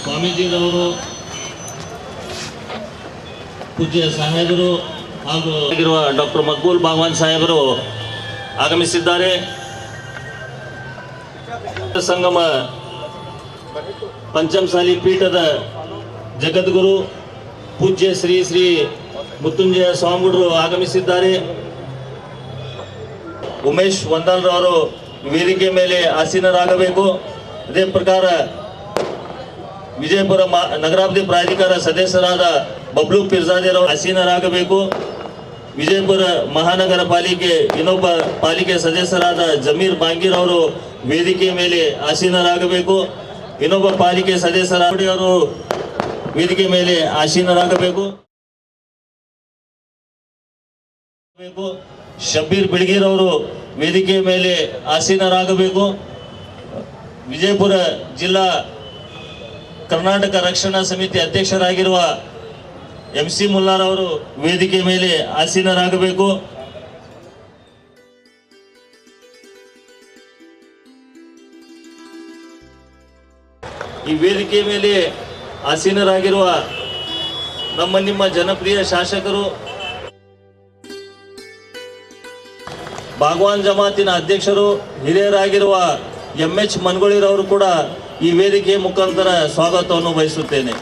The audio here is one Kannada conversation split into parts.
ಸ್ವಾಮೀಜಿರವರು, ಪೂಜ್ಯ ಸಾಹೇಬರು ಹಾಗೂ ಡಾಕ್ಟರ್ ಮಕ್ಬೂಲ್ ಬಾಗ್ವಾನ್ ಸಾಹೇಬರು ಆಗಮಿಸಿದ್ದಾರೆ. ಸಂಗಮ ಪಂಚಮಸಾಲಿ ಪೀಠದ ಜಗದ್ಗುರು ಪೂಜ್ಯ ಶ್ರೀ ಶ್ರೀ ಮುತ್ತುಂಜಯ ಸ್ವಾಮಿಗಳು ಆಗಮಿಸಿದ್ದಾರೆ. ಉಮೇಶ್ ವಂದಲ್ರವರು ವೇದಿಕೆ ಮೇಲೆ ಆಸೀನರಾಗಬೇಕು. ಅದೇ ಪ್ರಕಾರ ವಿಜಯಪುರ ನಗರಾಭಿವೃದ್ಧಿ ಪ್ರಾಧಿಕಾರ ಸದಸ್ಯರಾದ ಬಬ್ಲು ಪಿರ್ಜಾದೇರವರು ಆಸೀನರಾಗಬೇಕು. ವಿಜಯಪುರ ಮಹಾನಗರ ಪಾಲಿಕೆ ಇನ್ನೊಬ್ಬ ಪಾಲಿಕೆ ಸದಸ್ಯರಾದ ಜಮೀರ್ ಬಾಂಗೀರ್ ಅವರು ವೇದಿಕೆ ಮೇಲೆ ಆಸೀನರಾಗಬೇಕು. ಇನ್ನೊಬ್ಬ ಪಾಲಿಕೆ ಸದಸ್ಯರಾದವರು ವೇದಿಕೆ ಮೇಲೆ ಆಸೀನರಾಗಬೇಕು. ಶಬ್ಬೀರ್ ಬಿಳ್ಗೀರ್ ಅವರು ವೇದಿಕೆ ಮೇಲೆ ಆಸೀನರಾಗಬೇಕು. ವಿಜಯಪುರ ಜಿಲ್ಲಾ ಕರ್ನಾಟಕ ರಕ್ಷಣಾ ಸಮಿತಿ ಅಧ್ಯಕ್ಷರಾಗಿರುವ MC ಮುಲ್ಲಾರವರು ವೇದಿಕೆ ಮೇಲೆ ಆಸೀನರಾಗಬೇಕು. ಈ ವೇದಿಕೆ ಮೇಲೆ ಆಸೀನರಾಗಿರುವ ನಿಮ್ಮ ಜನಪ್ರಿಯ ಶಾಸಕರು, ಬಾಗ್ವಾನ್ ಜಮಾತಿನ ಅಧ್ಯಕ್ಷರು, ಹಿರಿಯರಾಗಿರುವ MH ಮನ್ಗೊಳಿರವರು ಕೂಡ ಈ ವೇದಿಕೆ ಮುಖಾಂತರ ಸ್ವಾಗತವನ್ನು ಬಯಸುತ್ತೇನೆ.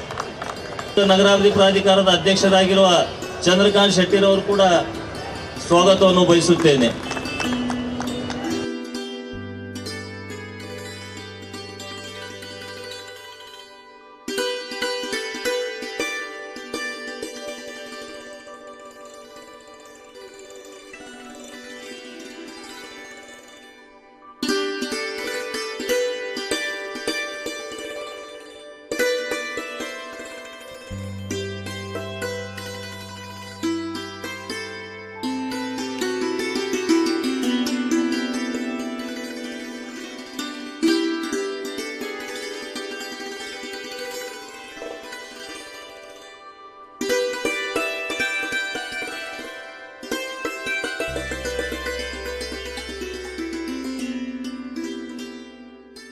ನಗರಾಭಿವೃದ್ಧಿ ಪ್ರಾಧಿಕಾರದ ಅಧ್ಯಕ್ಷರಾಗಿರುವ ಚಂದ್ರಕಾಂತ್ ಶೆಟ್ಟಿರವರು ಕೂಡ ಸ್ವಾಗತವನ್ನು ಬಯಸುತ್ತೇನೆ.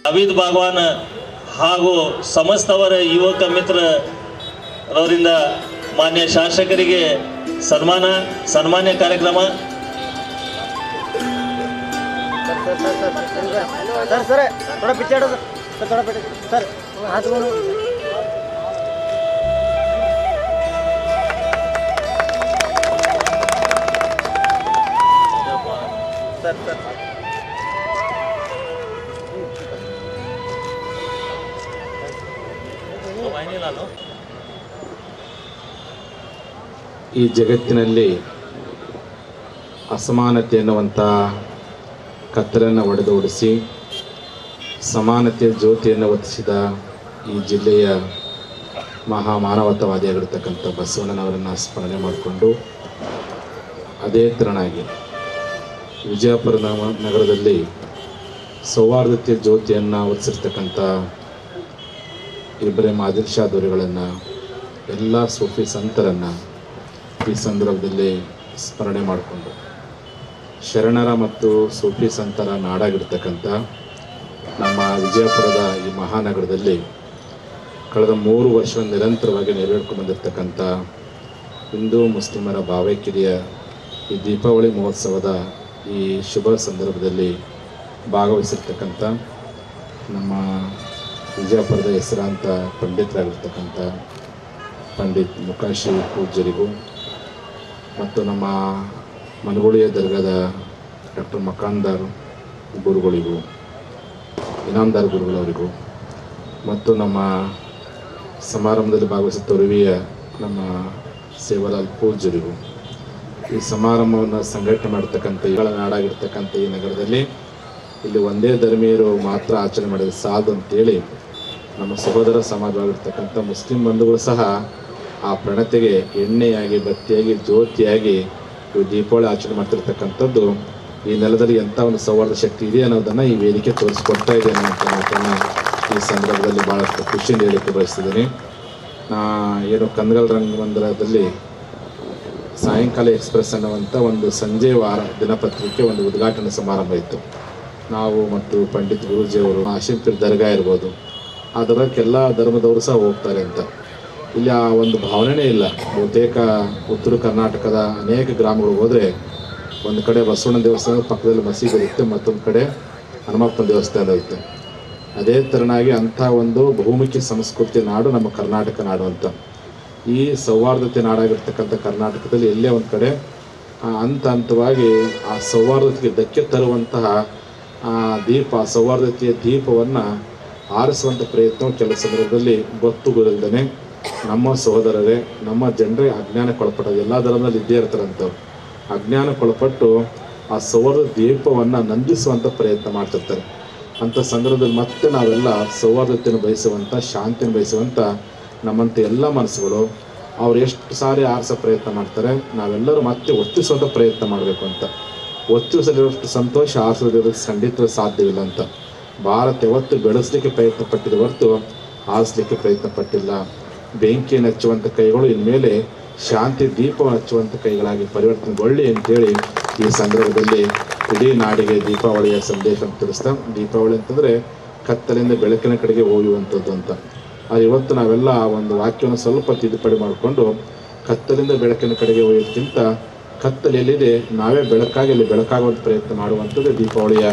ಅವಿದ್ ಬಾಗ್ವಾನ್ ಹಾಗೂ ಸಮಸ್ತವರ ಯುವಕ ಮಿತ್ರರವರಿಂದ ಮಾನ್ಯ ಶಾಸಕರಿಗೆ ಸನ್ಮಾನ್ಯ ಕಾರ್ಯಕ್ರಮ. ಈ ಜಗತ್ತಿನಲ್ಲಿ ಅಸಮಾನತೆ ಎನ್ನುವಂಥ ಕತ್ತಲನ್ನು ಒಡೆದೋಡಿಸಿ ಸಮಾನತೆಯ ಜ್ಯೋತಿಯನ್ನು ಹೊತ್ತಿಸಿದ ಈ ಜಿಲ್ಲೆಯ ಮಾನವತಾವಾದಿಯಾಗಿರ್ತಕ್ಕಂಥ ಬಸವಣ್ಣನವರನ್ನು ಸ್ಮರಣೆ ಮಾಡಿಕೊಂಡು ಅದೇ ತೆರನಾಗಿ ವಿಜಯಪುರ ನಗರದಲ್ಲಿ ಸೌಹಾರ್ದತೆಯ ಜ್ಯೋತಿಯನ್ನು ಹೊತ್ತಿಸಿರ್ತಕ್ಕಂಥ ಇಬ್ರಾಹಿಂ ಆದಿಲ್ ಶಾ ದೊರೆಗಳನ್ನು, ಎಲ್ಲ ಸೂಫಿ ಸಂತರನ್ನು ಈ ಸಂದರ್ಭದಲ್ಲಿ ಸ್ಮರಣೆ ಮಾಡಿಕೊಂಡು ಶರಣರ ಮತ್ತು ಸೂಫಿ ಸಂತರ ನಾಡಾಗಿರ್ತಕ್ಕಂಥ ನಮ್ಮ ವಿಜಯಪುರದ ಈ ಮಹಾನಗರದಲ್ಲಿ ಕಳೆದ 3 ವರ್ಷ ನಿರಂತರವಾಗಿ ನೆರವೇರ್ಕೊಂಡು ಬಂದಿರತಕ್ಕಂಥ ಹಿಂದೂ ಮುಸ್ಲಿಮರ ಭಾವೈಕ್ಯತೆಯ ಈ ದೀಪಾವಳಿ ಮಹೋತ್ಸವದ ಈ ಶುಭ ಸಂದರ್ಭದಲ್ಲಿ ಭಾಗವಹಿಸಿರ್ತಕ್ಕಂಥ ನಮ್ಮ ವಿಜಯಪುರದ ಹೆಸರಾಂತ ಪಂಡಿತರಾಗಿರ್ತಕ್ಕಂಥ ಪಂಡಿತ್ ಮುಕಾಶಿ ಪೂಜ್ಯರಿಗೂ, ಮತ್ತು ನಮ್ಮ ಮನಗುಳಿಯ ದರ್ಗಾದ ಡಾಕ್ಟರ್ ಮಕಾಂದಾರ್ ಗುರುಗಳಿಗೂ, ಇನಾಮ್ದಾರ್ ಗುರುಗಳವರಿಗೂ, ಮತ್ತು ನಮ್ಮ ಸಮಾರಂಭದಲ್ಲಿ ಭಾಗವಹಿಸಿದ ತೊರವಿಯ ನಮ್ಮ ಸೇವಾಲಾಲ್ ಪೂಜ್ಯರಿಗೂ, ಈ ಸಮಾರಂಭವನ್ನು ಸಂಘಟನೆ ಮಾಡತಕ್ಕಂಥ ಈಗಳ ನಾಡಾಗಿರ್ತಕ್ಕಂಥ ಈ ನಗರದಲ್ಲಿ ಇಲ್ಲಿ ಒಂದೇ ಧರ್ಮೀಯರು ಮಾತ್ರ ಆಚರಣೆ ಮಾಡಿದ ಸಾಧು ಅಂತೇಳಿ ನಮ್ಮ ಸಹೋದರ ಸಮಾಜವಾಗಿರ್ತಕ್ಕಂಥ ಮುಸ್ಲಿಂ ಬಂಧುಗಳು ಸಹ ಆ ಪ್ರಣತೆಗೆ ಎಣ್ಣೆಯಾಗಿ, ಬತ್ತಿಯಾಗಿ, ಜ್ಯೋತಿಯಾಗಿ ಇವು ದೀಪಾವಳಿ ಆಚರಣೆ ಮಾಡ್ತಿರ್ತಕ್ಕಂಥದ್ದು ಈ ನೆಲದಲ್ಲಿ ಎಂಥ ಒಂದು ಸೌಹಾರ್ದ ಶಕ್ತಿ ಇದೆ ಅನ್ನೋದನ್ನು ಈ ವೇದಿಕೆ ತೋರಿಸ್ಕೊಡ್ತಾ ಇದೆ ಅನ್ನೋಂಥ ಮಾತನ್ನು ಈ ಸಂದರ್ಭದಲ್ಲಿ ಭಾಳಷ್ಟು ಖುಷಿಯಿಂದ ಹೇಳಿಕೆ ಬಯಸ್ತಿದ್ದೀನಿ. ಏನು ಕನ್ಗಲ್ ರಂಗಮಂದಿರದಲ್ಲಿ ಸಾಯಂಕಾಲ ಎಕ್ಸ್ಪ್ರೆಸ್ ಅನ್ನುವಂಥ ಒಂದು ಸಂಜೆ ವಾರ ದಿನಪತ್ರಿಕೆ ಒಂದು ಉದ್ಘಾಟನಾ ಸಮಾರಂಭ ಇತ್ತು. ನಾವು ಮತ್ತು ಪಂಡಿತ್ ಗುರೂಜಿಯವರು, ಹಾಶಿಂ ಪೀರ್ ದರ್ಗಾ ಇರ್ಬೋದು, ಆ ದರ್ಗಕ್ಕೆ ಎಲ್ಲ ಧರ್ಮದವರು ಸಹ ಹೋಗ್ತಾರೆ ಅಂತ. ಇಲ್ಲಿ ಆ ಒಂದು ಭಾವನೆನೇ ಇಲ್ಲ. ಬಹುತೇಕ ಉತ್ತರ ಕರ್ನಾಟಕದ ಅನೇಕ ಗ್ರಾಮಗಳಿಗೆ ಹೋದರೆ ಒಂದು ಕಡೆ ಬಸವಣ್ಣ ದೇವಸ್ಥಾನದ ಪಕ್ಕದಲ್ಲಿ ಮಸೀದಿ ಇರುತ್ತೆ, ಮತ್ತೊಂದು ಕಡೆ ಹನುಮಪ್ಪನ ದೇವಸ್ಥಾನ ಇರುತ್ತೆ. ಅದೇ ಥರನಾಗಿ ಅಂಥ ಒಂದು ಬಹುಮುಖಿ ಸಂಸ್ಕೃತಿ ನಾಡು ನಮ್ಮ ಕರ್ನಾಟಕ ನಾಡು ಅಂತ. ಈ ಸೌಹಾರ್ದತೆ ನಾಡಾಗಿರ್ತಕ್ಕಂಥ ಕರ್ನಾಟಕದಲ್ಲಿ ಎಲ್ಲೇ ಒಂದು ಕಡೆ ಹಂತವಾಗಿ ಆ ಸೌಹಾರ್ದತೆಗೆ ಧಕ್ಕೆ ತರುವಂತಹ ಸೌಹಾರ್ದತೆಯ ದೀಪವನ್ನು ಆರಿಸುವಂಥ ಪ್ರಯತ್ನ ಕೆಲವು ಸಂದರ್ಭದಲ್ಲಿ ಗೊತ್ತುಗೊಳ್ಳದೇ ನಮ್ಮ ಸಹೋದರರೇ, ನಮ್ಮ ಜನರೇ ಅಜ್ಞಾನಕ್ಕೊಳಪಟ್ಟದು. ಎಲ್ಲ ಧರ್ಮದಲ್ಲಿ ಇದ್ದೇ ಇರ್ತಾರಂಥವ್ರು ಅಜ್ಞಾನಕ್ಕೊಳಪಟ್ಟು ಆ ಸೌಹಾರ್ದ ದೀಪವನ್ನು ನಂದಿಸುವಂಥ ಪ್ರಯತ್ನ ಮಾಡ್ತಿರ್ತಾರೆ. ಅಂಥ ಸಂದರ್ಭದಲ್ಲಿ ಮತ್ತೆ ನಾವೆಲ್ಲ ಸೌಹಾರ್ದತೆಯನ್ನು ಬಯಸುವಂಥ, ಶಾಂತಿಯನ್ನು ಬಯಸುವಂಥ ನಮ್ಮಂಥ ಎಲ್ಲ ಮನಸ್ಸುಗಳು ಅವ್ರು ಎಷ್ಟು ಸಾರಿ ಆರಿಸೋ ಪ್ರಯತ್ನ ಮಾಡ್ತಾರೆ, ನಾವೆಲ್ಲರೂ ಮತ್ತೆ ಒತ್ತಿಸುವಂಥ ಪ್ರಯತ್ನ ಮಾಡಬೇಕು ಅಂತ. ಒತ್ತಿಸಲಿರೋಷ್ಟು ಸಂತೋಷ ಆರಿಸೋದಿರೋದಕ್ಕೆ ಖಂಡಿತ ಸಾಧ್ಯವಿಲ್ಲ ಅಂತ. ಭಾರತ ಯಾವತ್ತು ಬೆಳೆಸಲಿಕ್ಕೆ ಪ್ರಯತ್ನ ಪಟ್ಟಿದೆ ಹೊರತು ಆರಿಸಲಿಕ್ಕೆ ಪ್ರಯತ್ನ ಪಟ್ಟಿಲ್ಲ. ಬೆಂಕಿಯನ್ನು ಹಚ್ಚುವಂಥ ಕೈಗಳು ಇನ್ಮೇಲೆ ಶಾಂತಿ ದೀಪವನ್ನು ಹಚ್ಚುವಂಥ ಕೈಗಳಾಗಿ ಪರಿವರ್ತನೆಗೊಳ್ಳಿ ಅಂತೇಳಿ ಈ ಸಂದರ್ಭದಲ್ಲಿ ಇಡೀ ನಾಡಿಗೆ ದೀಪಾವಳಿಯ ಸಂದೇಶ ತಿಳಿಸ್ತಾ, ದೀಪಾವಳಿ ಅಂತಂದರೆ ಕತ್ತಲಿಂದ ಬೆಳಕಿನ ಕಡೆಗೆ ಹೋಗುವಂಥದ್ದು ಅಂತ. ಅದು ಇವತ್ತು ನಾವೆಲ್ಲ ಒಂದು ವಾಕ್ಯವನ್ನು ಸ್ವಲ್ಪ ತಿದ್ದುಪಡಿ ಮಾಡಿಕೊಂಡು ಕತ್ತಲಿಂದ ಬೆಳಕಿನ ಕಡೆಗೆ ಹೋಗೋದಕ್ಕಿಂತ ಕತ್ತಲೆಯಲ್ಲಿದೆ ನಾವೇ ಬೆಳಕಾಗಿ ಅಲ್ಲಿ ಬೆಳಕಾಗುವಂಥ ಪ್ರಯತ್ನ ಮಾಡುವಂಥದ್ದು ದೀಪಾವಳಿಯ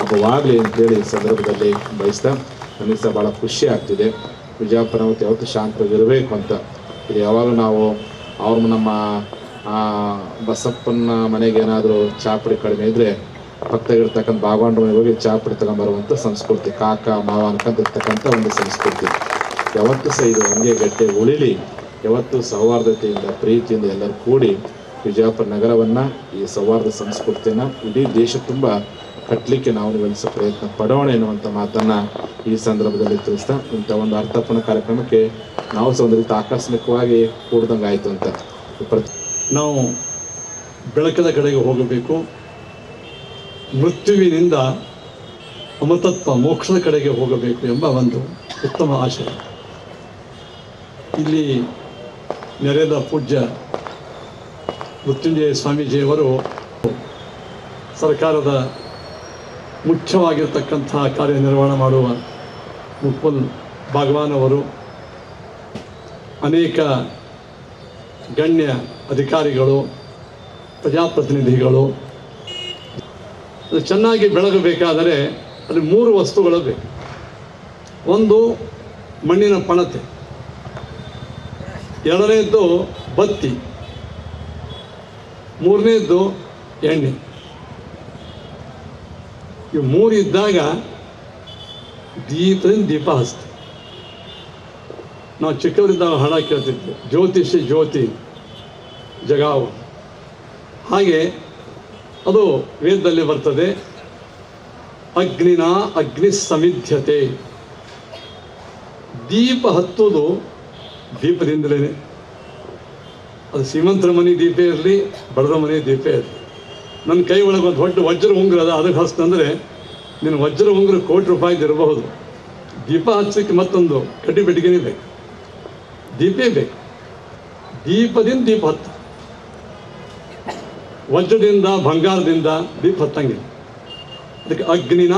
ಹಬ್ಬವಾಗಲಿ ಅಂತೇಳಿ ಈ ಸಂದರ್ಭದಲ್ಲಿ ಬಯಸ್ತಾ ನನಗೆ ಸಹ ಭಾಳ ಖುಷಿ ಆಗ್ತಿದೆ. ವಿಜಯಪುರ ಮತ್ತು ಯಾವತ್ತೂ ಶಾಂತವಾಗಿರಬೇಕು ಅಂತ. ಇದು ಯಾವಾಗಲೂ ನಾವು ನಮ್ಮ ಬಸಪ್ಪನ ಮನೆಗೆ ಏನಾದರೂ ಚಾಪುಡಿ ಕಡಿಮೆ ಇದ್ದರೆ ಪಕ್ಕದಾಗಿರ್ತಕ್ಕಂಥ ಬಾಗವಾಂಡ್ರ ಮನೆಗೆ ಹೋಗಿ ಚಾಪುಡಿ ತಗೊಂಬರುವಂಥ ಸಂಸ್ಕೃತಿ, ಕಾಕ ಮಾವ ಅನ್ಕೊಂಡಿರ್ತಕ್ಕಂಥ ಒಂದು ಸಂಸ್ಕೃತಿ ಯಾವತ್ತೂ ಸಹ ಇದು ಹಂಗೆ ಗಟ್ಟೆ ಉಳಿಲಿ. ಯಾವತ್ತೂ ಸೌಹಾರ್ದತೆಯಿಂದ, ಪ್ರೀತಿಯಿಂದ ಎಲ್ಲರೂ ಕೂಡಿ ವಿಜಯಪುರ ನಗರವನ್ನು, ಈ ಸೌಹಾರ್ದ ಸಂಸ್ಕೃತಿಯನ್ನು ಇಡೀ ದೇಶ ತುಂಬ ಕಟ್ಟಲಿಕ್ಕೆ ನಾವು ನಿಲ್ಲಿಸೋ ಪ್ರಯತ್ನ ಪಡೋಣ ಎನ್ನುವಂಥ ಮಾತನ್ನು ಈ ಸಂದರ್ಭದಲ್ಲಿ ತಿಳಿಸ್ತಾ, ಇಂಥ ಒಂದು ಅರ್ಥಪೂರ್ಣ ಕಾರ್ಯಕ್ರಮಕ್ಕೆ ನಾವು ಸಹ ಒಂದು ರೀತಿ ಆಕಸ್ಮಿಕವಾಗಿ ಕೂಡ್ದಂಗೆ ಆಯಿತು ಅಂತ. ನಾವು ಬೆಳಕದ ಕಡೆಗೆ ಹೋಗಬೇಕು, ಮೃತ್ಯುವಿನಿಂದ ಅಮೃತತ್ವ ಮೋಕ್ಷದ ಕಡೆಗೆ ಹೋಗಬೇಕು ಎಂಬ ಒಂದು ಉತ್ತಮ ಆಶಯ. ಇಲ್ಲಿ ನೆರೆದ ಪೂಜ್ಯ ಮೃತ್ಯುಂಜಯ ಸ್ವಾಮೀಜಿಯವರು ಸರ್ಕಾರದ ಮುಖ್ಯವಾಗಿರ್ತಕ್ಕಂತಹ ಕಾರ್ಯನಿರ್ವಹಣೆ ಮಾಡುವ ಮುಕುಲ್ ಭಾಗವಾನ್ ಅವರು, ಅನೇಕ ಗಣ್ಯ ಅಧಿಕಾರಿಗಳು, ಪ್ರಜಾಪ್ರತಿನಿಧಿಗಳು, ಅದು ಚೆನ್ನಾಗಿ ಬೆಳಗಬೇಕಾದರೆ ಅಲ್ಲಿ 3 ವಸ್ತುಗಳು ಬೇಕು. ಒಂದು ಮಣ್ಣಿನ ಪಣತೆ, ಎರಡನೇದ್ದು ಬತ್ತಿ, ಮೂರನೇದ್ದು ಎಣ್ಣೆ. ಇವು 3 ಇದ್ದಾಗ ದೀಪದಿಂದ ದೀಪ ಹಚ್ತೇವೆ. ನಾವು ಚಿಕ್ಕವರಿದ್ದಾಗ ಹಾಡ ಕೇಳ್ತಿದ್ವಿ, ಜ್ಯೋತಿಷಿ ಜ್ಯೋತಿ ಜಗಾವು. ಹಾಗೆ ಅದು ವೇದದಲ್ಲಿ ಬರ್ತದೆ, ಅಗ್ನಿನ ಅಗ್ನಿ ಸಮಿಧ್ಯತೆ. ದೀಪ ಹತ್ತುವುದು ದೀಪದಿಂದಲೇ. ಅದು ಶ್ರೀಮಂತರ ಮನೆ ದೀಪ ಇರಲಿ, ಬಡವರ ಮನೆ ದೀಪ ಇರಲಿ. ನನ್ನ ಕೈ ಒಳಗೆ ಒಂದು ದೊಡ್ಡ ವಜ್ರ ಉಂಗುರ ಅದ, ಅದಕ್ಕೆ ಹಚ್ತಂದರೆ ನಿನ್ನ ವಜ್ರ ಉಂಗುರ ₹1,00,00,000 ಇರಬಹುದು. ದೀಪ ಹಚ್ಚಲಿಕ್ಕೆ ಮತ್ತೊಂದು ಕಡ್ಡಿ ಬೆಟ್ಟಿಗೆನೇ ಬೇಕು, ದೀಪೇ ಬೇಕು. ದೀಪದಿಂದ ದೀಪ ಹತ್ತ, ವಜ್ರದಿಂದ ಬಂಗಾರದಿಂದ ದೀಪ ಹತ್ತಂಗಿಲ್ಲ. ಅದಕ್ಕೆ ಅಗ್ನಿನ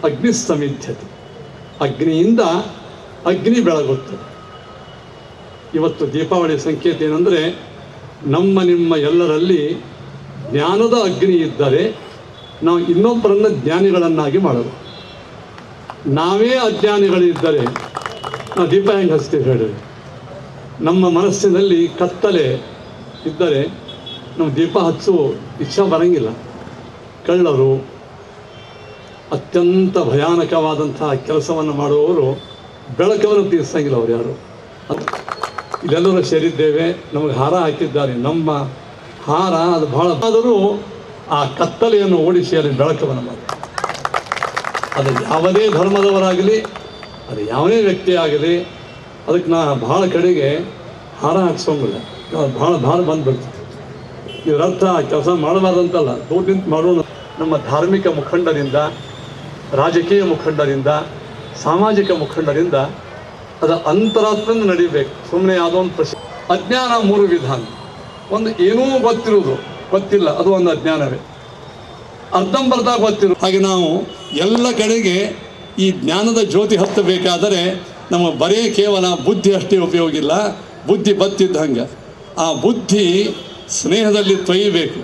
ಅಗ್ನಿ ಸಮಿಧ್ಯತೆ, ಅಗ್ನಿಯಿಂದ ಅಗ್ನಿ ಬೆಳಗುತ್ತದೆ. ಇವತ್ತು ದೀಪಾವಳಿ ಸಂಕೇತ ಏನಂದರೆ, ನಮ್ಮ ನಿಮ್ಮ ಎಲ್ಲರಲ್ಲಿ ಜ್ಞಾನದ ಅಗ್ನಿ ಇದ್ದರೆ ನಾವು ಇನ್ನೊಬ್ಬರನ್ನು ಜ್ಞಾನಿಗಳನ್ನಾಗಿ ಮಾಡಬೇಕು. ನಾವೇ ಅಜ್ಞಾನಿಗಳಿದ್ದರೆ ನಾವು ದೀಪ ಹೆಂಗೆ ಹಚ್ತೀವಿ ಹೇಳ್ರಿ? ನಮ್ಮ ಮನಸ್ಸಿನಲ್ಲಿ ಕತ್ತಲೆ ಇದ್ದರೆ ನಮ್ಮ ದೀಪ ಹಚ್ಚುವ ಇಚ್ಛೆ ಬರೋಂಗಿಲ್ಲ. ಕಳ್ಳರು, ಅತ್ಯಂತ ಭಯಾನಕವಾದಂಥ ಕೆಲಸವನ್ನು ಮಾಡುವವರು ಬೆಳಕವನ್ನು ತೀರಿಸಂಗಿಲ್ಲ ಅವ್ರು ಯಾರು. ಇಲ್ಲೆಲ್ಲರೂ ಸೇರಿದ್ದೇವೆ, ನಮಗೆ ಹಾರ ಹಾಕಿದ್ದಾರೆ. ನಮ್ಮ ಹಾರ ಅದು ಬಹಳ ಆದರೂ ಆ ಕತ್ತಲೆಯನ್ನು ಓಡಿಸಿ ಅಲ್ಲಿ ಬೆಳಕವನ್ನು ಮಾಡಿ, ಅದು ಯಾವುದೇ ಧರ್ಮದವರಾಗಲಿ, ಅದು ಯಾವುದೇ ವ್ಯಕ್ತಿ ಆಗಲಿ, ಅದಕ್ಕೆ ನಾ ಭಾಳ ಕಡೆಗೆ ಹಾರ ಹಾಕ್ಸೋಂಗಿಲ್ಲ. ಭಾಳ ಭಾಳ ಬಂದುಬಿಡ್ತು. ಇದರರ್ಥ ಆ ಕೆಲಸ ಮಾಡಬಾರ್ದಂತಲ್ಲ, ದೂರದಿಂದ ಮಾಡೋಣ. ನಮ್ಮ ಧಾರ್ಮಿಕ ಮುಖಂಡರಿಂದ, ರಾಜಕೀಯ ಮುಖಂಡರಿಂದ, ಸಾಮಾಜಿಕ ಮುಖಂಡರಿಂದ ಅದು ಅಂತರಾತ್ಮದಿಂದ ನಡೀಬೇಕು. ಸುಮ್ಮನೆ ಯಾವುದೋ ಒಂದು ಅಜ್ಞಾನ 3 ವಿಧಾನ. ಒಂದು ಏನೂ ಗೊತ್ತಿಲ್ಲ, ಅದು ಒಂದು ಅಜ್ಞಾನವೇ. ಅರ್ಧಂಬರ್ಧ ಗೊತ್ತಿರೋ ಹಾಗೆ ನಾವು ಎಲ್ಲ ಕಡೆಗೆ ಈ ಜ್ಞಾನದ ಜ್ಯೋತಿ ಹತ್ತಬೇಕಾದರೆ ನಮ್ಮ ಬರೇ ಕೇವಲ ಬುದ್ಧಿ ಅಷ್ಟೇ ಉಪಯೋಗ ಇಲ್ಲ. ಬುದ್ಧಿ ಬತ್ತಿದ್ದ ಹಂಗೆ ಆ ಬುದ್ಧಿ ಸ್ನೇಹದಲ್ಲಿ ತೊಯ್ಯಬೇಕು.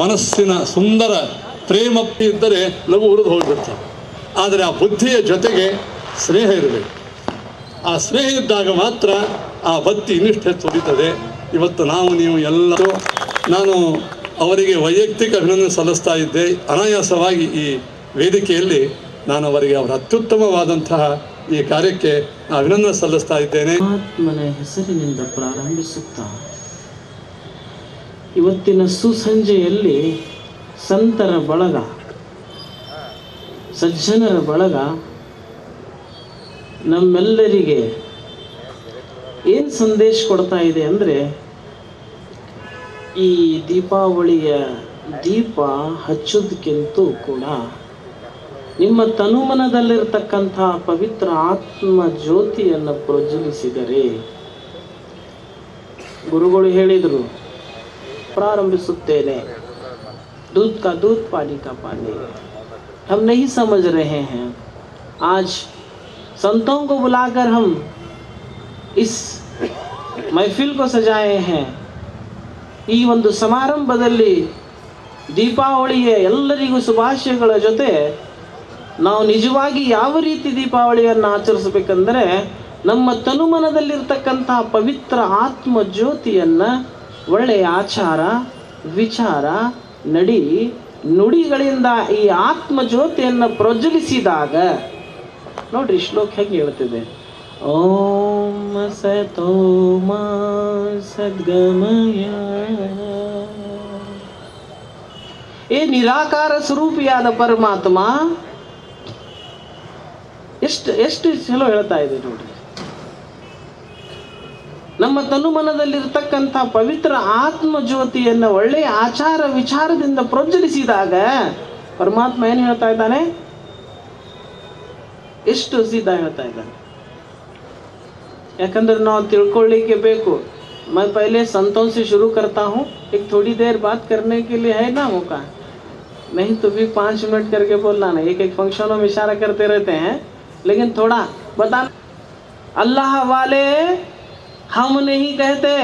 ಮನಸ್ಸಿನ ಸುಂದರ ಪ್ರೇಮ ಇದ್ದರೆ ಲಘು ಉರಿದು ಹೋಗಿಬಿಡ್ತಾರೆ. ಆದರೆ ಆ ಬುದ್ಧಿಯ ಜೊತೆಗೆ ಸ್ನೇಹ ಇರಬೇಕು. ಆ ಸ್ನೇಹ ಇದ್ದಾಗ ಮಾತ್ರ ಆ ಬತ್ತಿ ಇನ್ನಿಷ್ಟು ಹೆಚ್ಚು ಉರಿತದೆ. ಇವತ್ತು ನೀವು ಎಲ್ಲರೂ, ನಾನು ಅವರಿಗೆ ವೈಯಕ್ತಿಕ ಅಭಿನಂದನೆ ಸಲ್ಲಿಸ್ತಾ ಇದ್ದೆ. ಅನಾಯಾಸವಾಗಿ ಈ ವೇದಿಕೆಯಲ್ಲಿ ನಾನು ಅವರಿಗೆ ಅವರ ಅತ್ಯುತ್ತಮವಾದಂತಹ ಈ ಕಾರ್ಯಕ್ಕೆ ಅಭಿನಂದನೆ ಸಲ್ಲಿಸ್ತಾ ಇದ್ದೇನೆ. ಆತ್ಮನ ಹೆಸರಿನಿಂದ ಪ್ರಾರಂಭಿಸುತ್ತಾ ಇವತ್ತಿನ ಸುಸಂಜೆಯಲ್ಲಿ ಸಂತರ ಬಳಗ, ಸಜ್ಜನರ ಬಳಗ ನಮ್ಮೆಲ್ಲರಿಗೆ ಏನು ಸಂದೇಶ ಕೊಡ್ತಾ ಇದೆ ಅಂದರೆ, ಈ ದೀಪಾವಳಿಯ ದೀಪ ಹಚ್ಚೋದಕ್ಕಿಂತ ಕೂಡ ನಿಮ್ಮ ತನುಮನದಲ್ಲಿರ್ತಕ್ಕಂಥ ಪವಿತ್ರ ಆತ್ಮ ಜ್ಯೋತಿಯನ್ನು ಪ್ರಜ್ವಲಿಸಿದರೆ, ಗುರುಗಳು ಹೇಳಿದರು, ಪ್ರಾರಂಭಿಸುತ್ತೇನೆ, दूध का दूध पानी का पानी. हम नहीं समझ रहे हैं. आज संतों को बुलाकर हम इस महफिल को सजाए हैं. ಈ ಒಂದು ಸಮಾರಂಭದಲ್ಲಿ ದೀಪಾವಳಿಯ ಎಲ್ಲರಿಗೂ ಶುಭಾಶಯಗಳ ಜೊತೆ ನಾವು ನಿಜವಾಗಿ ಯಾವ ರೀತಿ ದೀಪಾವಳಿಯನ್ನು ಆಚರಿಸಬೇಕಂದ್ರೆ, ನಮ್ಮ ತನುಮನದಲ್ಲಿರ್ತಕ್ಕಂಥ ಪವಿತ್ರ ಆತ್ಮ ಜ್ಯೋತಿಯನ್ನು ಒಳ್ಳೆಯ ಆಚಾರ, ವಿಚಾರ, ನುಡಿಗಳಿಂದ ಈ ಆತ್ಮ ಜ್ಯೋತಿಯನ್ನು ಪ್ರಜ್ವಲಿಸಿದಾಗ, ನೋಡ್ರಿ ಶ್ಲೋಕ ಹೇಗೆ ಹೇಳ್ತಿದೆ, ಓಂ ಸತೋಮ ಸದ್ಗಮಯ. ಏ ನಿರಾಕಾರ ಸ್ವರೂಪಿಯಾದ ಪರಮಾತ್ಮ ಎಷ್ಟು ಚಲೋ ಹೇಳ್ತಾ ಇದೆ ನೋಡ್ರಿ. ನಮ್ಮ ತನುಮನದಲ್ಲಿರ್ತಕ್ಕಂಥ ಪವಿತ್ರ ಆತ್ಮ ಜ್ಯೋತಿಯನ್ನು ಒಳ್ಳೆಯ ಆಚಾರ ವಿಚಾರದಿಂದ ಪ್ರಜ್ವಲಿಸಿದಾಗ ಪರಮಾತ್ಮ ಏನು ಹೇಳ್ತಾ ಇದ್ದಾನೆ, ಎಷ್ಟು ಸೀದಾ ಹೇಳ್ತಾ ಇದ್ದಾನೆ. ಯಾಕಂದ್ರೆ ನಾವು ತಿಳ್ಕೊಳ್ಳಿಕ್ಕೆ ಬೇಕು. मैं पहले संतों से शुरू करता हूँ, एक थोड़ी देर बात करने के लिए है ना मौका, नहीं तो भी 5 मिनट करके बोलना ना. एक फंक्शनों में इशारा करते रहते हैं, लेकिन थोड़ा बताना. अल्लाह वाले हम नहीं कहते,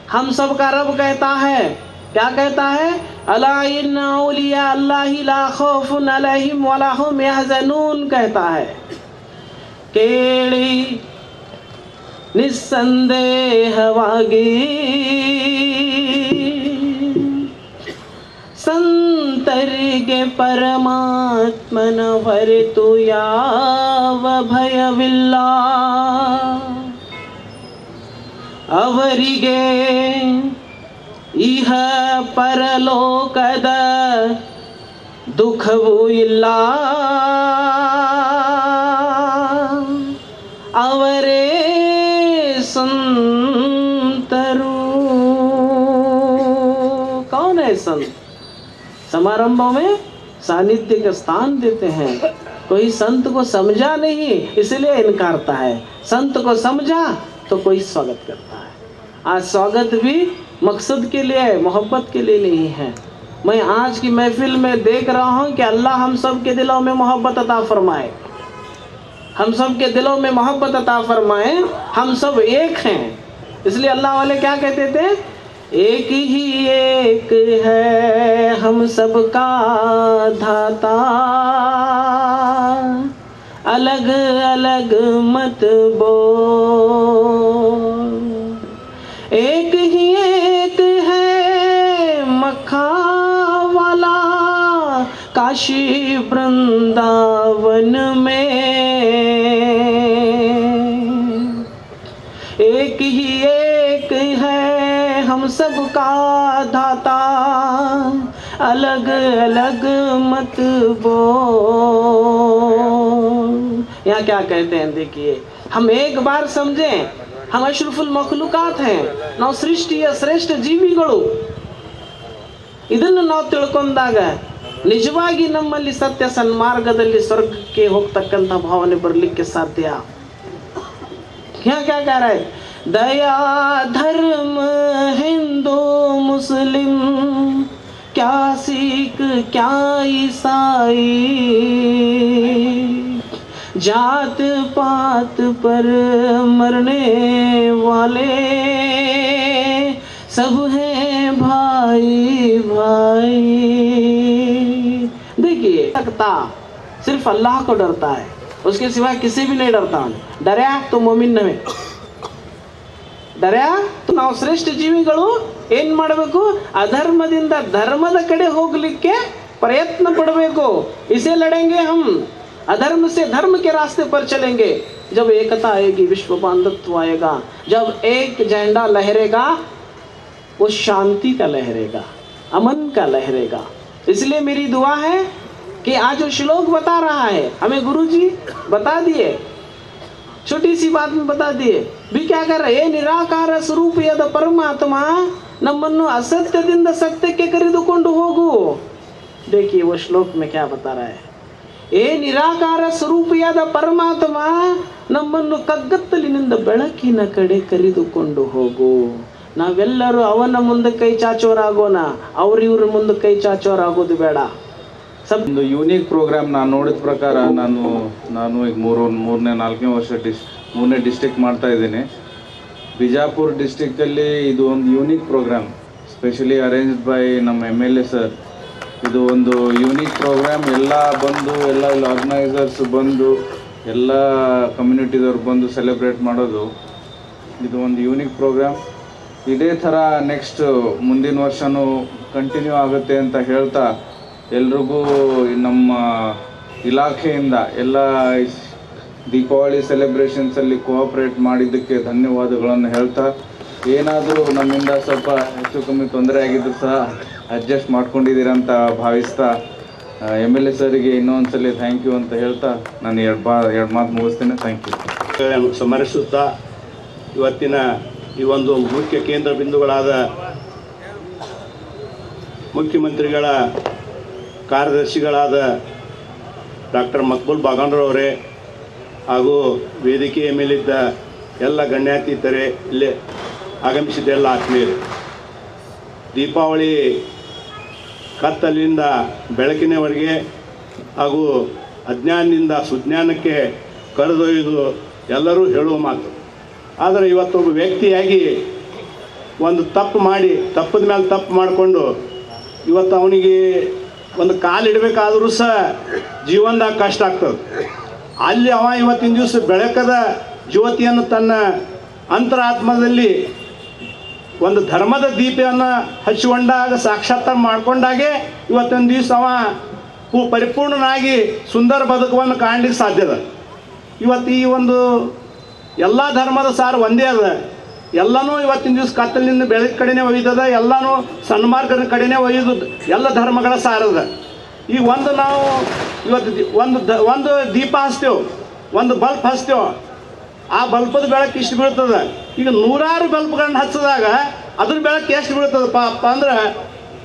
हम सब का रब कहता है. क्या कहता है? अला इन्ना औलिया अल्लाहि ला खौफुन अलैहिम वला हुम यहज़नून कहता है. ಕೇಳಿ ನಿಸ್ಸಂದೇಹವಾಗಿ ಸಂತರಿಗೆ ಪರಮಾತ್ಮನ ಹೊರತು ಯಾವ ಭಯವಿಲ್ಲ. ಅವರಿಗೆ ಇಹ ಪರಲೋಕದ ದುಃಖವೂ ಇಲ್ಲ. ಅವರೇ संतरू. कौन है संत? समारंभों में सानिध्य का स्थान देते हैं. कोई संत को समझा नहीं इसलिए इनकारता है, संत को समझा तो कोई स्वागत करता है. आज स्वागत भी मकसद के लिए है, मोहब्बत के लिए नहीं है. मैं आज की महफिल में देख रहा हूँ कि अल्लाह हम सब के दिलों में मोहब्बत अता फरमाए, हम सब के दिलों में मोहब्बत अता फरमाए. हम सब एक हैं, इसलिए अल्लाह वाले क्या कहते थे, एक ही एक है हम सबका धाता, अलग अलग मत बोल. एक ही एक है काशी वृंदावन में एक ही एक है हम सबका दाता, अलग अलग मत बोल। यहाँ क्या कहते हैं देखिए, हम एक बार समझें, हम अशरफुल मखलूकात हैं, ನಾವು ಸೃಷ್ಟಿಯ ಶ್ರೇಷ್ಠ ಜೀವಿಗಳು। ಇದನ್ನು ನಾವು ತಿಳ್ಕೊಂಡಾಗ ನಿಜವಾಗಿ ನಮ್ಮಲ್ಲಿ ಸತ್ಯ ಸನ್ಮಾರ್ಗದಲ್ಲಿ ಸ್ವರ್ಗಕ್ಕೆ ಹೋಗ್ತಕ್ಕಂಥ ಭಾವನೆ ಬರಲಿಕ್ಕೆ ಸಾಧ್ಯ। क्या क्या कह रहा है? दया धर्म हिंदू मुस्लिम, क्या सिख क्या ईसाई, जात पात पर मरने वाले सब हैं भाई भाई। देखिए, सकता सिर्फ अल्लाह को डरता है, उसके सिवा किसी भी नहीं डरता। डरया तो मोमिन नवे, डरया तो ನಾವು ಶ್ರೇಷ್ಠ ಜೀವಿಗಳು ಏನು ಮಾಡಬೇಕು? ಅಧರ್ಮದಿಂದ ಧರ್ಮದ ಕಡೆ ಹೋಗಲಿಕ್ಕೆ ಪ್ರಯತ್ನ ಪಡಬೇಕು। इसे लड़ेंगे हम, अधर्म से धर्म के रास्ते पर चलेंगे। जब एकता आएगी, विश्व बांधवत्व आएगा, जब एक झंडा लहरेगा वो शांति का लहरेगा, अमन का लहरेगा। इसलिए मेरी दुआ है कि आज जो श्लोक बता रहा है हमें गुरुजी बता दिए, छोटी सी बात में बता दिए भी। क्या कर रहे? निराकार ಸ್ವರೂಪ ಯದ ಪರಮಾತ್ಮ ನಮ್ಮನ್ನು ಅಸತ್ಯದಿಂದ ಸತ್ಯಕ್ಕೆ ಕರೆದುಕೊಂಡು ಹೋಗು। देखिए वो श्लोक में क्या बता रहा है? ಏ ನಿರಾಕಾರ ಸ್ವರೂಪಿಯಾದ ಪರಮಾತ್ಮ ನಮ್ಮನ್ನು ಕಗ್ಗತ್ತಲಿನಿಂದ ಬೆಳಕಿನ ಕಡೆ ಕರೆದುಕೊಂಡು ಹೋಗು। ನಾವೆಲ್ಲರೂ ಅವನ ಮುಂದೆ ಕೈ ಚಾಚೋರಾಗೋಣ, ಅವ್ರಿವ್ರ ಮುಂದೆ ಕೈ ಚಾಚೋರಾಗೋದು ಬೇಡ। ಒಂದು ಯೂನಿಕ್ ಪ್ರೋಗ್ರಾಮ್ ನಾನು ನೋಡಿದ ಪ್ರಕಾರ, ನಾನು ಈಗ ನಾಲ್ಕನೇ ವರ್ಷ ಮೂರನೇ ಡಿಸ್ಟ್ರಿಕ್ಟ್ ಮಾಡ್ತಾ ಇದ್ದೀನಿ। ಬಿಜಾಪುರ ಡಿಸ್ಟ್ರಿಕ್ಟಲ್ಲಿ ಇದು ಒಂದು unique programme, specially arranged by ನಮ್ಮ MLA ಸರ್। ಇದು ಒಂದು ಯೂನಿಕ್ ಪ್ರೋಗ್ರಾಮ್, ಎಲ್ಲ ಆರ್ಗನೈಸರ್ಸ್ ಬಂದು, ಎಲ್ಲ ಕಮ್ಯುನಿಟಿದವ್ರು ಬಂದು ಸೆಲೆಬ್ರೇಟ್ ಮಾಡೋದು, ಇದು ಒಂದು ಯೂನಿಕ್ ಪ್ರೋಗ್ರಾಮ್। ಇದೇ ಥರ ನೆಕ್ಸ್ಟ್ ಮುಂದಿನ ವರ್ಷವೂ ಕಂಟಿನ್ಯೂ ಆಗುತ್ತೆ ಅಂತ ಹೇಳ್ತಾ, ಎಲ್ರಿಗೂ ನಮ್ಮ ಇಲಾಖೆಯಿಂದ ಎಲ್ಲ ದೀಪಾವಳಿ ಸೆಲೆಬ್ರೇಷನ್ಸಲ್ಲಿ ಕೋಆಪ್ರೇಟ್ ಮಾಡಿದ್ದಕ್ಕೆ ಧನ್ಯವಾದಗಳನ್ನು ಹೇಳ್ತಾ, ಏನಾದರೂ ನಮ್ಮಿಂದ ಸ್ವಲ್ಪ ಹೆಚ್ಚು ಕಮ್ಮಿ ತೊಂದರೆ ಆಗಿದ್ರು ಸಹ ಅಡ್ಜಸ್ಟ್ ಮಾಡ್ಕೊಂಡಿದ್ದೀರಂತ ಭಾವಿಸ್ತಾ, MLA ಸರಿಗೆ ಇನ್ನೊಂದ್ಸಲ ಥ್ಯಾಂಕ್ ಯು ಅಂತ ಹೇಳ್ತಾ ನಾನು ಎರಡು ಮಾತು ಮುಗಿಸ್ತೇನೆ। ಥ್ಯಾಂಕ್ ಯು ಸ್ಮರಿಸುತ್ತಾ, ಇವತ್ತಿನ ಈ ಒಂದು ಮುಖ್ಯ ಕೇಂದ್ರ ಬಿಂದುಗಳಾದ ಮುಖ್ಯಮಂತ್ರಿಗಳ ಕಾರ್ಯದರ್ಶಿಗಳಾದ ಡಾಕ್ಟರ್ ಮಕ್ಬೂಲ್ ಬಾಗಂಡ್ರವರೇ ಹಾಗೂ ವೇದಿಕೆಯ ಮೇಲಿದ್ದ ಎಲ್ಲ ಗಣ್ಯಾತೀತರೇ, ಇಲ್ಲೇ ಆಗಮಿಸಿದ ಎಲ್ಲ ಆತ್ಮೀಯರೇ, ದೀಪಾವಳಿ ಕತ್ತಲಿನಿಂದ ಬೆಳಕಿನವರೆಗೆ ಹಾಗೂ ಅಜ್ಞಾನದಿಂದ ಸುಜ್ಞಾನಕ್ಕೆ ಕರೆದೊಯ್ದು ಎಲ್ಲರೂ ಹೇಳುವ ಮಾತು. ಆದರೆ ಇವತ್ತೊಬ್ಬ ವ್ಯಕ್ತಿಯಾಗಿ ಒಂದು ತಪ್ಪು ಮಾಡಿ, ತಪ್ಪದ ಮೇಲೆ ತಪ್ಪು ಮಾಡಿಕೊಂಡು ಇವತ್ತು ಅವನಿಗೆ ಒಂದು ಕಾಲಿಡಬೇಕಾದ್ರೂ ಸಹ ಜೀವನದಾಗ ಕಷ್ಟ ಆಗ್ತದೆ. ಅಲ್ಲಿ ಅವ ಇವತ್ತಿನ ದಿವಸ ಬೆಳಕದ ಜ್ಯೋತಿಯನ್ನು ತನ್ನ ಅಂತರಾತ್ಮದಲ್ಲಿ ಒಂದು ಧರ್ಮದ ದೀಪವನ್ನು ಹಚ್ಚಿಕೊಂಡಾಗ, ಸಾಕ್ಷಾತ್ಕಾರ ಮಾಡಿಕೊಂಡಾಗೆ ಇವತ್ತೊಂದು ದಿವಸ ಅವ ಪರಿಪೂರ್ಣನಾಗಿ ಸುಂದರ ಬದುಕವನ್ನು ಕಾಣಲಿಕ್ಕೆ ಸಾಧ್ಯದ. ಇವತ್ತು ಈ ಒಂದು ಎಲ್ಲ ಧರ್ಮದ ಸಾರ ಒಂದೇ ಅದ. ಎಲ್ಲನೂ ಇವತ್ತಿನ ದಿವಸ ಕತ್ತಲಿನಿಂದ ಬೆಳಕು ಕಡೆನೇ ಒಯ್ದದ, ಎಲ್ಲನೂ ಸನ್ಮಾರ್ಗದ ಕಡೆನೇ ಒಯ್ದು ಎಲ್ಲ ಧರ್ಮಗಳ ಸಾರದ. ಈಗ ಒಂದು ನಾವು ಇವತ್ತು ಒಂದು ದೀಪ ಹಚ್ತೇವೆ, ಒಂದು ಬಲ್ಪ್ ಹಚ್ತೇವೆ, ಆ ಬಲ್ಪದ ಬೆಳಕು ಇಷ್ಟು ಬೀಳ್ತದೆ. ಈಗ ನೂರಾರು ಬಲ್ಪ್ಗಳನ್ನ ಹಚ್ಚಿದಾಗ ಅದ್ರ ಬೆಳಕು ಎಷ್ಟು ಬೀಳ್ತದಪ್ಪ ಅಂದ್ರೆ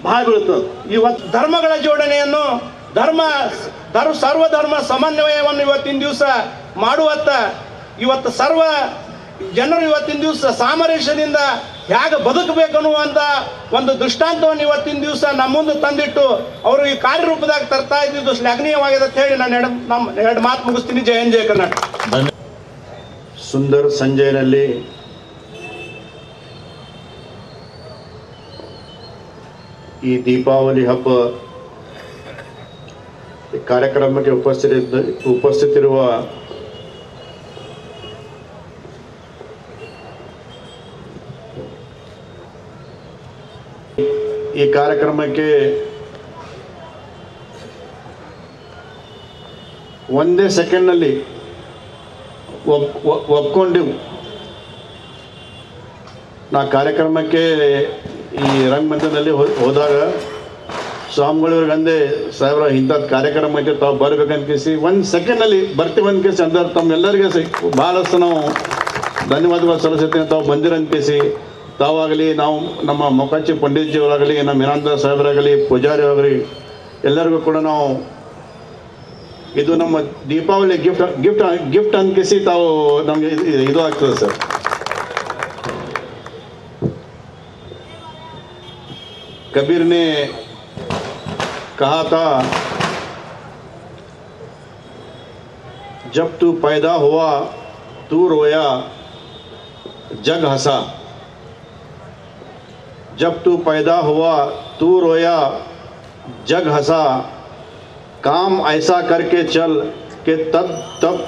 ಭಾಳ ಬೀಳ್ತದೆ. ಇವತ್ತು ಧರ್ಮಗಳ ಜೋಡಣೆಯನ್ನು ಸರ್ವಧರ್ಮ ಸಮನ್ವಯವನ್ನು ಇವತ್ತಿನ ದಿವಸ ಮಾಡುವತ್ತ ಇವತ್ತು ಸರ್ವ ಜನರು ಇವತ್ತಿನ ದಿವಸ ಸಾಮರಸ್ಯದಿಂದ ಹೇಗೆ ಬದುಕಬೇಕನ್ನುವಂಥ ಒಂದು ದೃಷ್ಟಾಂತವನ್ನು ಇವತ್ತಿನ ದಿವಸ ನಮ್ಮ ಮುಂದೆ ತಂದಿಟ್ಟು ಅವರು ಈ ಕಾರ್ಯರೂಪದಾಗ ತರ್ತಾ ಇದ್ದಿದ್ದು ಶ್ಲಾಘನೀಯವಾಗಿದೆ ಅಂತ ಹೇಳಿ ನಾನು ಎರಡು ಮಾತು ಮುಗಿಸ್ತೀನಿ. ಜಯ ಹಿಂದ್, ಜಯ ಕರ್ನಾಟಕ. ಸುಂದರ ಸಂಜೆಯಲ್ಲಿ ಈ ದೀಪಾವಳಿ ಹಬ್ಬ ಕಾರ್ಯಕ್ರಮಕ್ಕೆ ಉಪಸ್ಥಿತಿರುವ ಈ ಕಾರ್ಯಕ್ರಮಕ್ಕೆ ಒಂದೇ ಸೆಕೆಂಡ್ನಲ್ಲಿ ಒಪ್ಕೊಂಡು ನಾ ಕಾರ್ಯಕ್ರಮಕ್ಕೆ ಈ ರಂಗಮಂದಿರದಲ್ಲಿ ಹೋದಾಗ ಸ್ವಾಮಿಗಳಿವ್ರಿಗೆ ಅಂದೆ ಸಾಹೇಬ್ರ ಇಂಥದ್ದು ಕಾರ್ಯಕ್ರಮ ಐತೆ ತಾವು ಬರ್ಬೇಕಂತ ಒಂದು ಸೆಕೆಂಡ್ನಲ್ಲಿ ಬರ್ತೀವಿ ಅಂತ ಅಂದ್ರೆ ತಮ್ಮೆಲ್ಲರಿಗೆ ಭಾಳಷ್ಟು ನಾವು ಧನ್ಯವಾದಗಳು ಸಲ್ಲಿಸುತ್ತೇನೆ. ತಾವು ಬಂದಿರಂತಿಸಿ ತಾವಾಗಲಿ ನಾವು ನಮ್ಮ ಮೊಕಾಚಿ ಪಂಡಿತ್ಜಿಯವರಾಗಲಿ ನಮ್ಮ ಇನಾಂದರ ಸಾಹೇಬರಾಗಲಿ ಪೂಜಾರಿ ಆಗಲಿ ಎಲ್ಲರಿಗೂ ಕೂಡ ನಾವು ಇದು ನಮ್ಮ ದೀಪಾವಳಿ ಗಿಫ್ಟ್ ಅನ್ಕಿಸಿ ತಾವು ನಮಗೆ ಇದು ಆಗ್ತದೆ ಸರ್. कबीर ने कहा था, जब तू पैदा हुआ तू रोया जग हंसा, जब तू पैदा हुआ तू रोया जग हंसा, काम ऐसा करके चल कि तब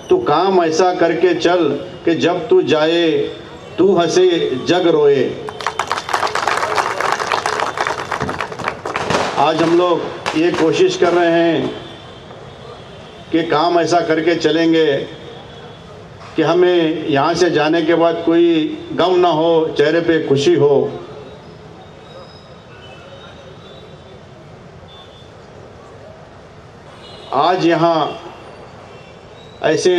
तू काम ऐसा करके चल कि जब तू जाए तू हंसे जग रोए। आज हम लोग ये कोशिश कर रहे हैं कि काम ऐसा करके चलेंगे कि हमें यहाँ से जाने के बाद कोई गम ना हो, चेहरे पे खुशी हो। आज यहाँ ऐसे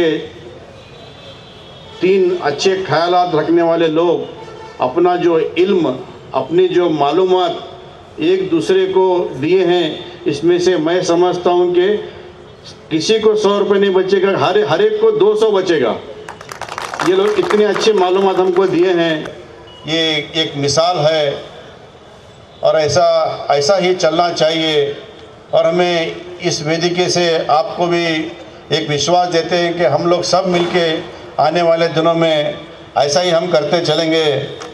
3 अच्छे ख्यालात रखने वाले लोग अपना जो इल्म, अपनी जो मालूमात एक दूसरे को दिए हैं, इसमें से मैं समझता हूँ कि किसी को 100 रुपये नहीं बचेगा, हर एक को 200 बचेगा। ये लोग इतने अच्छे मालूमात हमको दिए हैं, ये एक मिसाल है और ऐसा ही चलना चाहिए। और हमें इस वेदिके से आपको भी एक विश्वास देते हैं कि हम लोग सब मिलके आने वाले दिनों में ऐसा ही हम करते चलेंगे,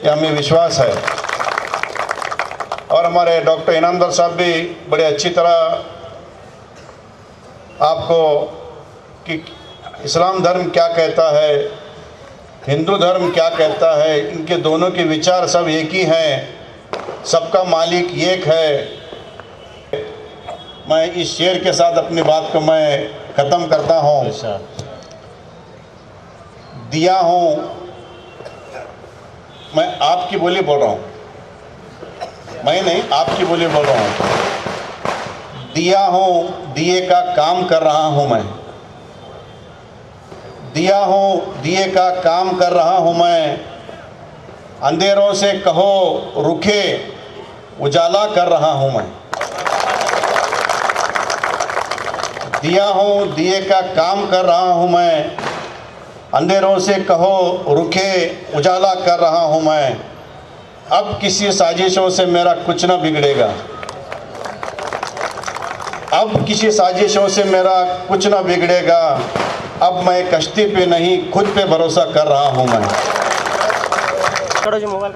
ये हमें विश्वास है। और हमारे डॉक्टर इनामदार साहब भी बड़े अच्छी तरह आपको कि इस्लाम धर्म क्या कहता है, हिंदू धर्म क्या कहता है, इनके दोनों के विचार सब एक ही हैं, सबका मालिक एक है। मैं इस शेर के साथ अपनी बात को मैं ख़त्म करता हूँ। दिया हूँ, मैं आपकी बोली बोल रहा हूँ, मैं नहीं आपकी बोली बोल रहा हूँ। दिया हूँ, दिए का काम कर रहा हूँ मैं, दिया हूँ, दिए का काम कर रहा हूँ मैं। अंधेरों से कहो रुखे, उजाला कर रहा हूँ मैं। दिया हूँ, दिए का काम कर रहा हूँ मैं। अंधेरों से कहो रुखे, उजाला कर रहा हूँ मैं। अब किसी साजिशों से मेरा कुछ ना बिगड़ेगा, अब किसी साजिशों से मेरा कुछ ना बिगड़ेगा। अब मैं कश्ती पे नहीं खुद पे भरोसा कर रहा हूँ मैं। मोबाइल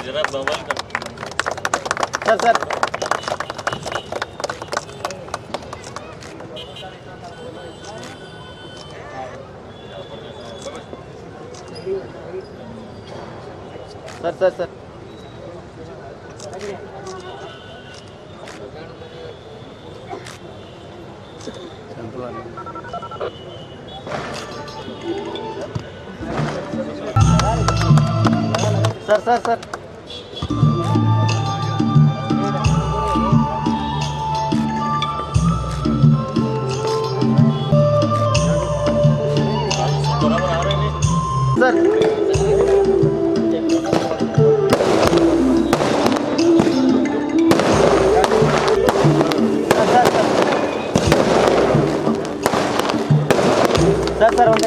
जरा मोबाइल कर sir sir sir sir sir sir बराबर आ रहे हैं सर सर सर